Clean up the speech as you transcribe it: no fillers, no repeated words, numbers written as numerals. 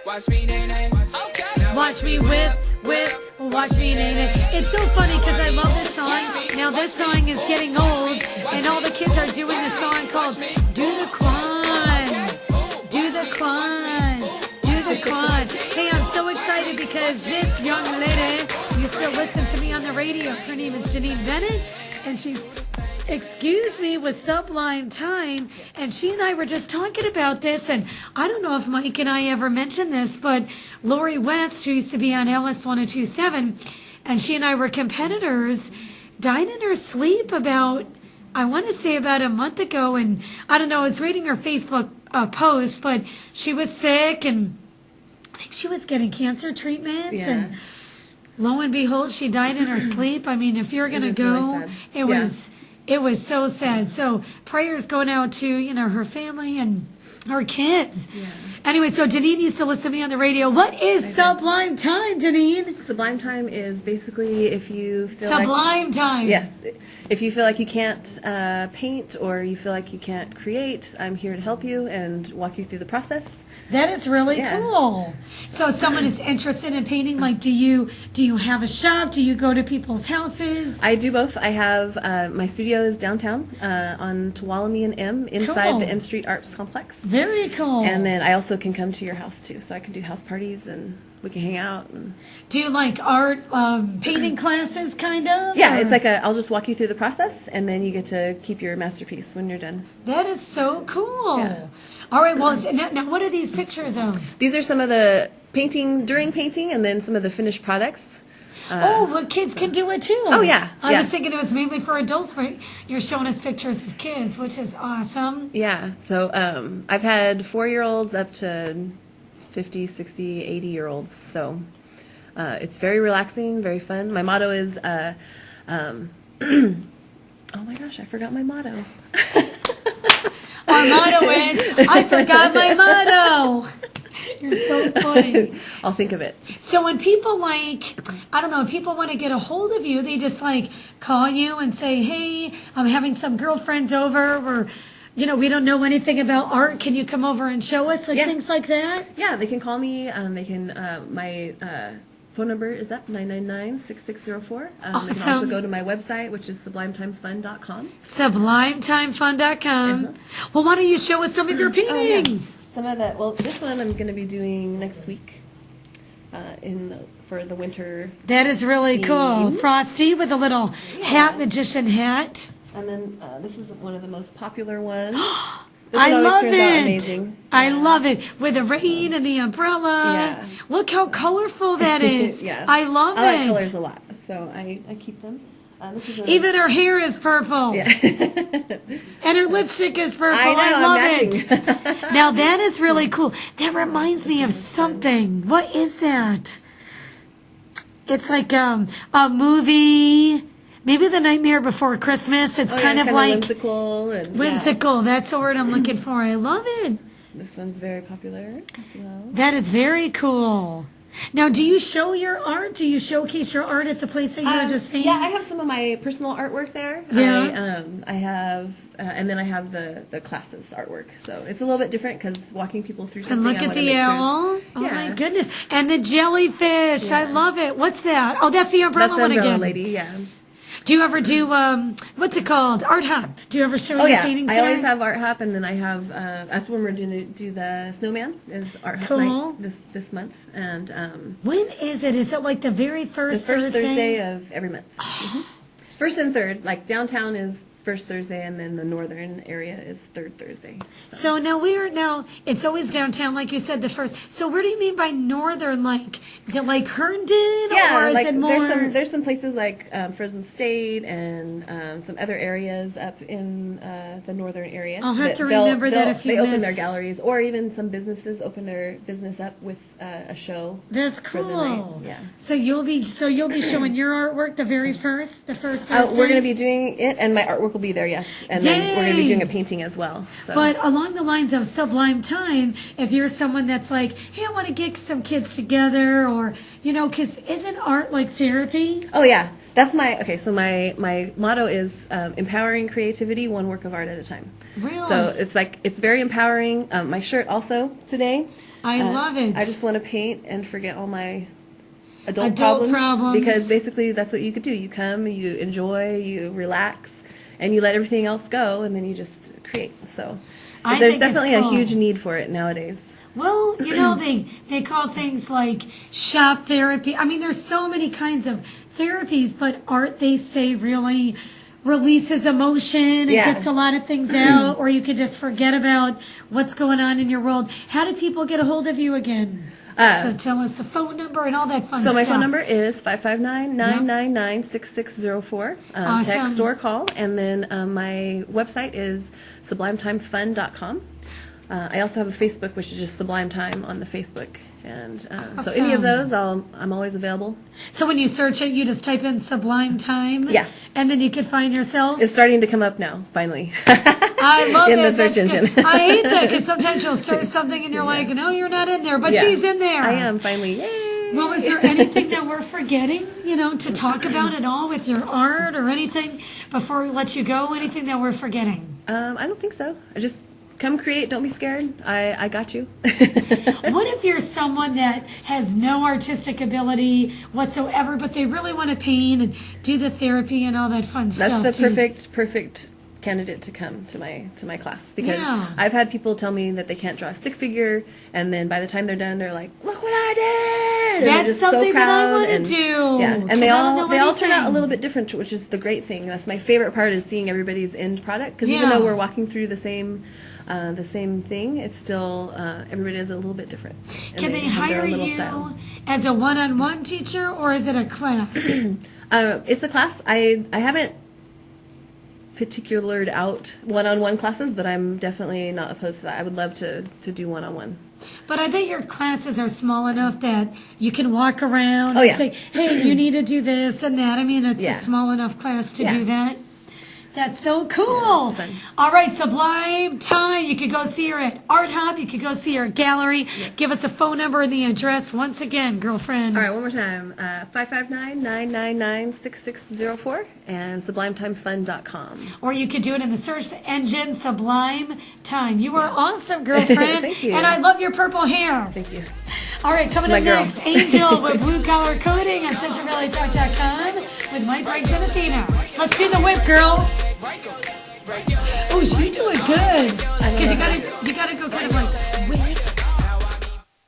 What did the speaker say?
Watch me, Denine. Okay. Watch me whip, watch me Denine. It's so funny because I love this song. Now this song is getting old, and all the kids are doing the song called Do the Quan, Do the Quan, Do the Quan. Hey, I'm so excited because this young lady used to listen to me on the radio. Her name is Denine Bennett, and she's Excuse Me with Sublime Time, and she and I were just talking about this, and I don't know if Mike and I ever mentioned this, but Lori West, who used to be on LS 1027, and she and I were competitors, died in her sleep about, I want to say about a month ago, and I don't know, I was reading her Facebook post, but she was sick, and I think she was getting cancer treatments, and lo and behold, she died in her sleep. I mean, if you're going to go, really it was so sad. So prayers going out to, you know, her family and her kids. Yeah. Anyway, so Denine used to listen to me on the radio. What is Sublime Time, Denine? Sublime Time is basically if you feel Sublime Time. Yes. If you feel like you can't paint or you feel like you can't create, I'm here to help you and walk you through the process. That is really cool. So if someone is interested in painting, like do you have a shop? Do you go to people's houses? I do both. I have my studio is downtown on Tuolumne and M inside the M Street Arts Complex. Very cool. And then I also can come to your house too, so I can do house parties and we can hang out. And do you like art painting classes, kind of? Yeah, it's like I'll just walk you through the process, and then you get to keep your masterpiece when you're done. That is so cool. Yeah. All right, well, now what are these pictures of? These are some of the painting, during painting, and then some of the finished products. Well, kids can do it too. Oh, yeah. I was thinking it was mainly for adults, but you're showing us pictures of kids, which is awesome. Yeah, so I've had 4-year-olds up to 50, 60, 80-year-olds, so it's very relaxing, very fun. My motto is, oh my gosh, I forgot my motto. Our motto is, I forgot my motto. You're so funny. I'll think of it. So when people people want to get a hold of you, they just like call you and say, hey, I'm having some girlfriends over, or we don't know anything about art. Can you come over and show us, things like that? Yeah, they can call me. They can. My phone number is up 999-6604. Awesome. They can also go to my website, which is sublimetimefun.com. Sublimetimefun.com. Well, why don't you show us some of your paintings? Yes. Some of that. Well, this one I'm going to be doing next week for the winter. That is really cool. Frosty with a little hat, magician hat. And then this is one of the most popular ones. I love it. Amazing. I love it. With the rain and the umbrella. Yeah. Look how colorful that is. Yeah. I love it. I like colors a lot, so I keep them. Even her hair is purple. Yeah. And her lipstick is purple. I love I'm it. Now that is really cool. That reminds me of something. What is that? It's like a movie. Maybe The Nightmare Before Christmas. It's kind of like whimsical. Whimsical. That's the word I'm looking for. I love it. This one's very popular as well. That is very cool. Now, do you show your art? Do you showcase your art at the place that you were just saying? Yeah, I have some of my personal artwork there. Yeah. I have, and then I have the classes artwork. So it's a little bit different because walking people through something. And look at the owl. Oh my goodness! And the jellyfish. I love it. What's that? Oh, that's the umbrella That's the one umbrella again. lady. Yeah. Do you ever do what's it called? Art Hop. Do you ever show your paintings I there? always have Art Hop, and then I have that's when we're going to do the snowman is Art Hop night this month. And when is it? Is it like the very first Thursday of every month? First and third, like downtown is first Thursday, and then the northern area is third Thursday. So now it's always downtown, like you said, the first. So where do you mean by northern, like Herndon? Yeah, or is it more... there's some places like Fresno State and some other areas up in the northern area. I'll have to remember that if you They open their galleries, or even some businesses open their business up with a show. That's cool. For the night. Yeah. So you'll be showing your artwork the first Thursday? We're going to be doing it, and my artwork will be there, yes. And then we're going to be doing a painting as well. So. But along the lines of Sublime Time, if you're someone that's like, hey, I want to get some kids together, or, because isn't art like therapy? Oh, yeah. That's so my motto is empowering creativity, one work of art at a time. Really? So it's very empowering. My shirt also today I love it. I just want to paint and forget all my adult problems. Because basically that's what you could do. You come, you enjoy, you relax, and you let everything else go, and then you just create. So there's definitely a huge need for it nowadays. Well, you know, they call things like shop therapy. I mean, there's so many kinds of therapies, but art, they say, really releases emotion and gets a lot of things out, or you could just forget about what's going on in your world. How do people get a hold of you again? So tell us the phone number and all that fun stuff. So my phone number is 559-999-6604. Awesome. Text or call. And then my website is sublimetimefun.com. I also have a Facebook, which is just Sublime Time on the Facebook. And so any of those, I'm always available. So when you search it, you just type in Sublime Time? Yeah. And then you could find yourself? It's starting to come up now, finally. I love in it. the search engine. I hate that because sometimes you'll search something and you're like, no, you're not in there, but she's in there. I am, finally. Yay! Well, is there anything that we're forgetting, to talk about at all with your art or anything before we let you go? Anything that we're forgetting? I don't think so. I just come create. Don't be scared. I got you. What if you're someone that has no artistic ability whatsoever, but they really want to paint and do the therapy and all that fun stuff? That's the perfect candidate to come to my class, because I've had people tell me that they can't draw a stick figure, and then by the time they're done, they're like, "Look what I did!" And That's something that I want to do. Yeah, and they all turn out a little bit different, which is the great thing. That's my favorite part, is seeing everybody's end product. Because even though we're walking through the same thing, it's still everybody is a little bit different. Can they hire you as a one-on-one teacher, or is it a class? It's a class. I haven't particulared out one-on-one classes, but I'm definitely not opposed to that. I would love to do one-on-one. But I bet your classes are small enough that you can walk around and say, hey, you need to do this and that. I mean, it's a small enough class to do that. That's so cool. Yeah, all right, Sublime Time. You could go see her at Art Hub. You could go see her gallery. Yes. Give us a phone number and the address once again, girlfriend. All right, one more time. 559-999-6604 and sublimetimefun.com. Or you could do it in the search engine, Sublime Time. You are awesome, girlfriend. Thank you. And I love your purple hair. Thank you. All right, coming up next, Angel with Blue Collar Coding on CentralValleyTalk.com with Mike Briggs and Athena. Let's do the whip, girl. Oh, you're doing good. Because you gotta go kind of like whip.